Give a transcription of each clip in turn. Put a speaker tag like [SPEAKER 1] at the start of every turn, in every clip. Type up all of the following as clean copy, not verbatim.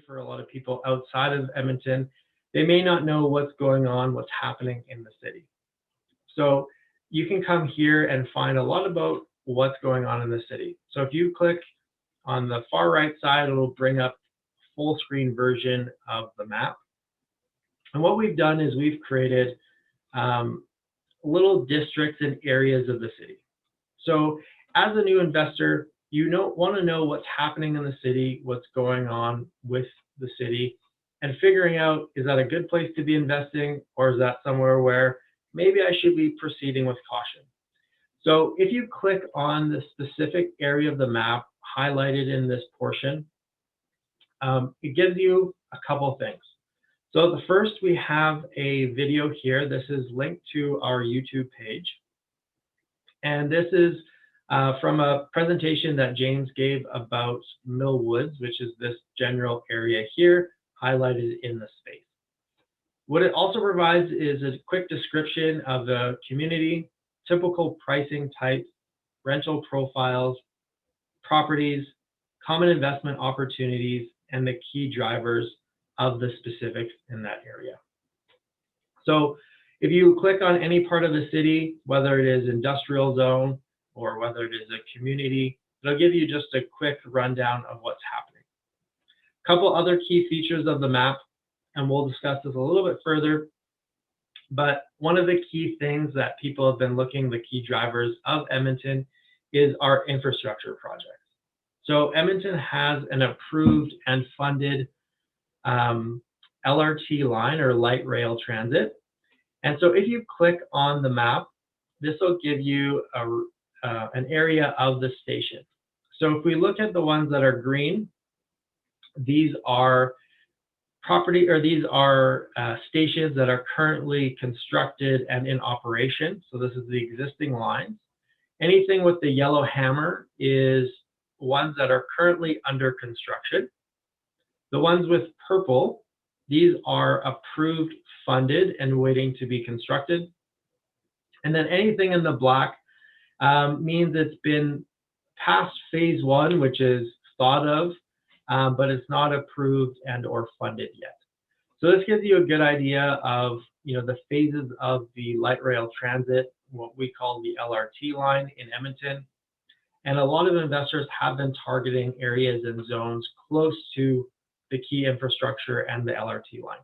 [SPEAKER 1] For a lot of people outside of Edmonton, they may not know what's going on, what's happening in the city. So you can come here and find a lot about what's going on in the city. So if you click on the far right side, it'll bring up a full screen version of the map. And what we've done is we've created little districts and areas of the city. So as a new investor, you want to know what's happening in the city, what's going on with the city, and figuring out, is that a good place to be investing, or is that somewhere where maybe I should be proceeding with caution? So if you click on the specific area of the map highlighted in this portion, it gives you a couple things. So the first, we have a video here. This is linked to our YouTube page. And this is from a presentation that James gave about Mill Woods, which is this general area here highlighted in the space. What it also provides is a quick description of the community, typical pricing types, rental profiles, properties, common investment opportunities, and the key drivers of the specifics in that area. So if you click on any part of the city, whether it is industrial zone or whether it is a community, it'll give you just a quick rundown of what's happening. A couple other key features of the map, and we'll discuss this a little bit further, but one of the key things that people have been looking, the key drivers of Edmonton, is our infrastructure projects. So Edmonton has an approved and funded LRT line, or light rail transit. And so if you click on the map, this will give you an area of the station. So if we look at the ones that are green, these are stations that are currently constructed and in operation. So this is the existing lines. Anything with the yellow hammer is ones that are currently under construction. The ones with purple, these are approved, funded, and waiting to be constructed. And then anything in the black means it's been past phase one, which is thought of, but it's not approved and or funded yet. So this gives you a good idea of the phases of the light rail transit, what we call the LRT line in Edmonton. And a lot of investors have been targeting areas and zones close to the key infrastructure and the LRT line.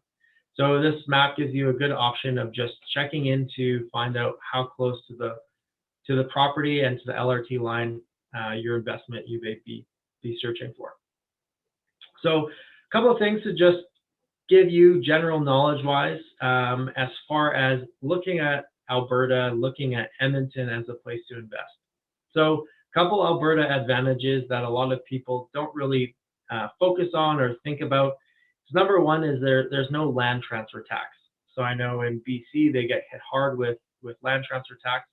[SPEAKER 1] So this map gives you a good option of just checking in to find out how close to the property and to the LRT line your investment you may be searching for. So a couple of things to just give you general knowledge-wise as far as looking at Alberta, looking at Edmonton as a place to invest. So a couple Alberta advantages that a lot of people don't really focus on or think about. So number one is there's no land transfer tax. So I know in BC they get hit hard with land transfer tax.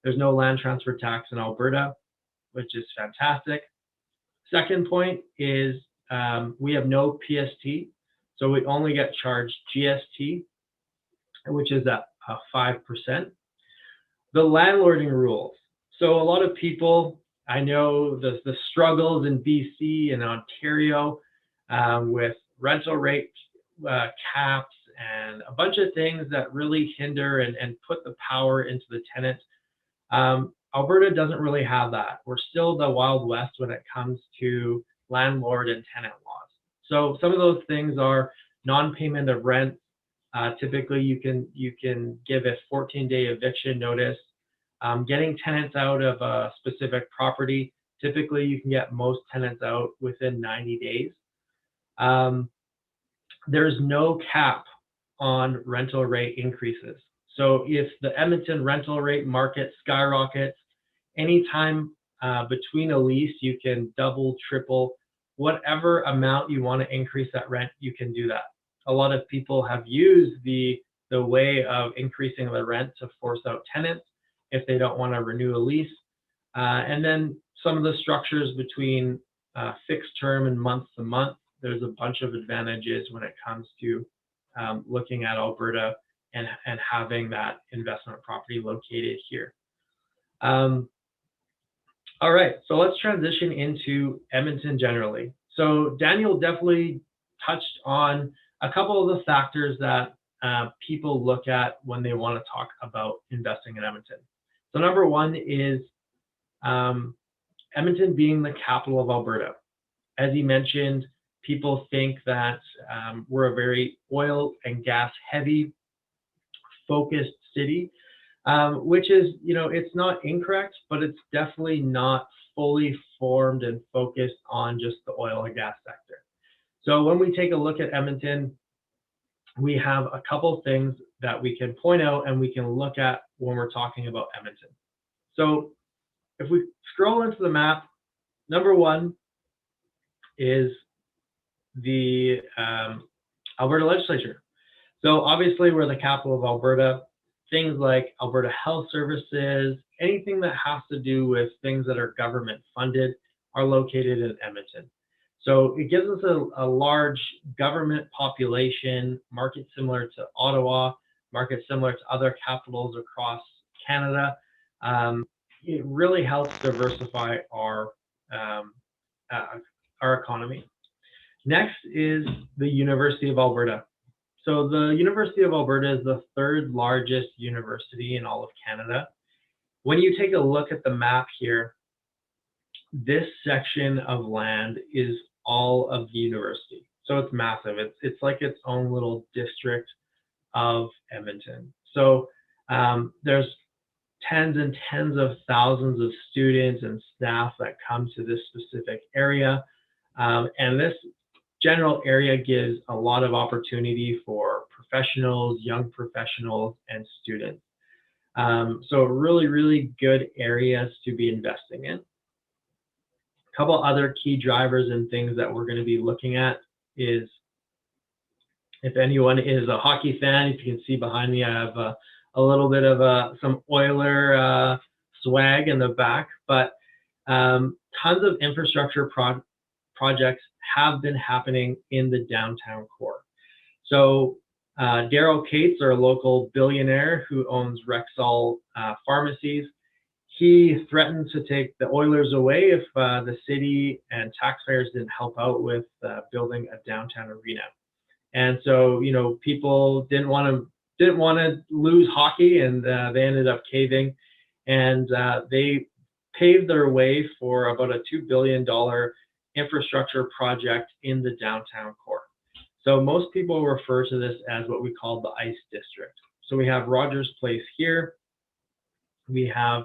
[SPEAKER 1] There's no land transfer tax in Alberta, which is fantastic. Second point is we have no PST, so we only get charged GST, which is at 5%. The landlording rules. So a lot of people, I know the struggles in BC and Ontario with rental rate caps and a bunch of things that really hinder and put the power into the tenant. Alberta doesn't really have that. We're still the Wild West when it comes to landlord and tenant laws. So some of those things are non-payment of rent. Typically, you can give a 14-day eviction notice. Getting tenants out of a specific property, typically you can get most tenants out within 90 days. There's no cap on rental rate increases. So if the Edmonton rental rate market skyrockets, anytime between a lease, you can double, triple, whatever amount you want to increase that rent, you can do that. A lot of people have used the way of increasing the rent to force out tenants if they don't want to renew a lease. And then some of the structures between fixed term and month to month, there's a bunch of advantages when it comes to looking at Alberta and having that investment property located here. All right, so let's transition into Edmonton generally. So Daniel definitely touched on a couple of the factors that people look at when they want to talk about investing in Edmonton. So number one is Edmonton being the capital of Alberta. As he mentioned, people think that we're a very oil and gas heavy focused city, which is, it's not incorrect, but it's definitely not fully formed and focused on just the oil and gas sector. So when we take a look at Edmonton, we have a couple things that we can point out and we can look at when we're talking about Edmonton. So if we scroll into the map, number one is the Alberta Legislature. So obviously we're the capital of Alberta. Things like Alberta Health Services, anything that has to do with things that are government funded are located in Edmonton. So it gives us a large government population, market similar to Ottawa, market similar to other capitals across Canada. It really helps diversify our economy. Next is the University of Alberta. So the University of Alberta is the third largest university in all of Canada. When you take a look at the map here, this section of land is all of the university. So it's massive. It's like its own little district of Edmonton. So there's tens and tens of thousands of students and staff that come to this specific area. And this general area gives a lot of opportunity for professionals, young professionals, and students. So really, really good areas to be investing in. A couple other key drivers and things that we're going to be looking at is, if anyone is a hockey fan, if you can see behind me, I have a little bit of some Oiler swag in the back, but tons of infrastructure projects have been happening in the downtown core. So Daryl Cates, our local billionaire who owns Rexall pharmacies, he threatened to take the Oilers away if the city and taxpayers didn't help out with building a downtown arena. And so, people didn't want to lose hockey, and they ended up caving, and they paved their way for about a $2 billion infrastructure project in the downtown core. So most people refer to this as what we call the ICE district. So we have Rogers Place here. We have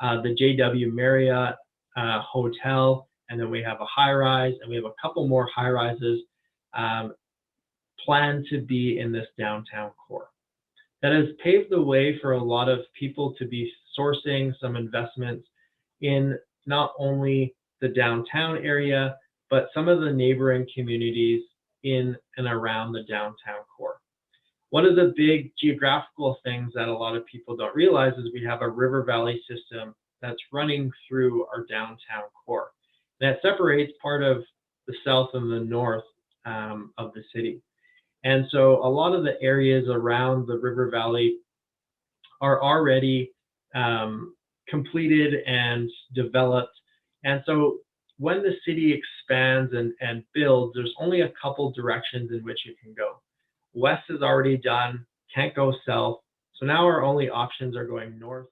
[SPEAKER 1] the JW Marriott Hotel, and then we have a high-rise, and we have a couple more high-rises planned to be in this downtown core. That has paved the way for a lot of people to be sourcing some investments in not only the downtown area, but some of the neighboring communities in and around the downtown core. One of the big geographical things that a lot of people don't realize is we have a river valley system that's running through our downtown core. That separates part of the south and the north of the city. And so a lot of the areas around the river valley are already completed and developed. And so when the city expands and builds, there's only a couple directions in which it can go. West is already done, can't go south. So now our only options are going north